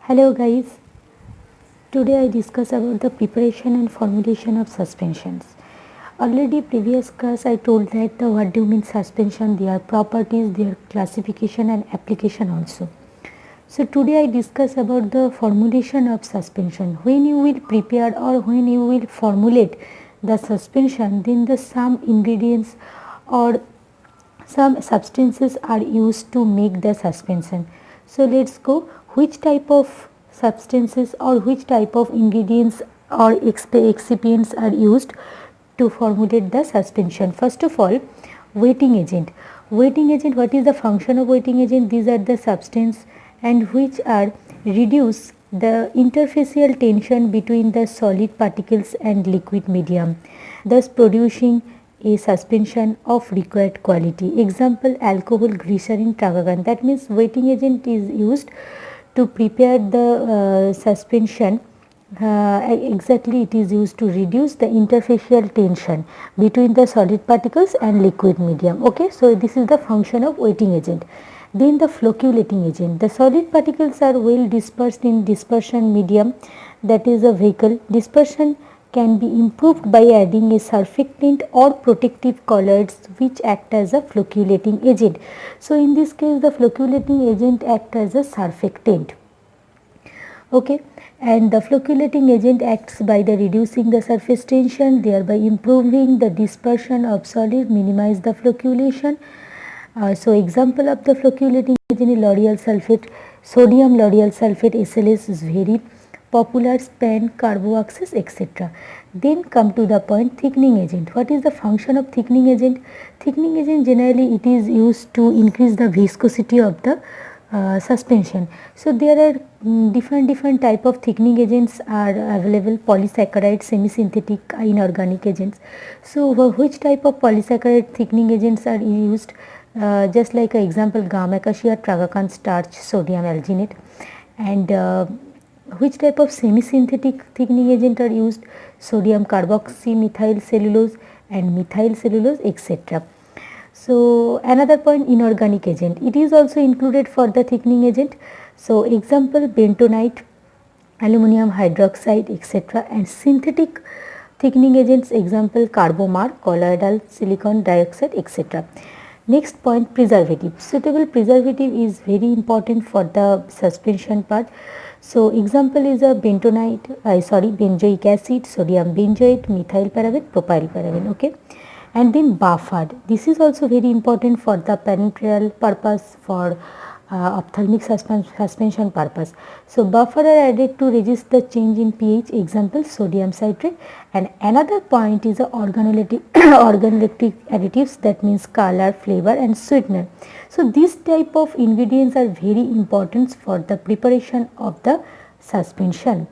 Hello guys, today I discuss about the preparation and formulation of suspensions. Already previous class I told that what do you mean suspension, their properties, their classification and application also. So today I discuss about the formulation of suspension. When you will prepare or when you will formulate the suspension, then the some ingredients or some substances are used to make the suspension. So let's go which type of substances or which type of ingredients or excipients are used to formulate the suspension. First of all, wetting agent. Wetting agent, what is the function of wetting agent? These are the substances and which are reduce the interfacial tension between the solid particles and liquid medium, thus producing a suspension of required quality. Example, alcohol, glycerin, tragagan. That means wetting agent is used to prepare the suspension. Exactly, it is used to reduce the interfacial tension between the solid particles and liquid medium. Okay, so this is the function of wetting agent. Then the flocculating agent. The solid particles are well dispersed in dispersion medium, that is a vehicle. Dispersion can be improved by adding a surfactant or protective colloids which act as a flocculating agent. So in this case the flocculating agent acts as a surfactant. Okay, and the flocculating agent acts by the reducing the surface tension, thereby improving the dispersion of solid, minimize the flocculation. So example of the flocculating agent is lauryl sulfate, sodium lauryl sulfate SLS is very popular, span, carboxyls, etc. Then come to the point, thickening agent. What is the function of thickening agent? Thickening agent generally it is used to increase the viscosity of the suspension. So there are different type of thickening agents are available: polysaccharide, semi-synthetic, inorganic agents. So which type of polysaccharide thickening agents are used? Just like an example, gum acacia, tragacan starch, sodium alginate. And which type of semi-synthetic thickening agent are used? Sodium carboxy methyl cellulose and methyl cellulose, etc. So another point, inorganic agent, it is also included for the thickening agent. So example, bentonite, aluminum hydroxide, etc. and synthetic thickening agents, example, carbomar, colloidal silicon dioxide, etc. Next point, preservative. Suitable preservative is very important for the suspension part. So example is a benzoic acid, sodium benzoate, methyl paraben, propyl paraben. Okay, and then buffer. This is also very important for the parenteral purpose, for ophthalmic suspension purpose. So buffer are added to resist the change in pH, example sodium citrate. And another point is the organoleptic organoleptic additives, that means color, flavor and sweetener. So these type of ingredients are very important for the preparation of the suspension.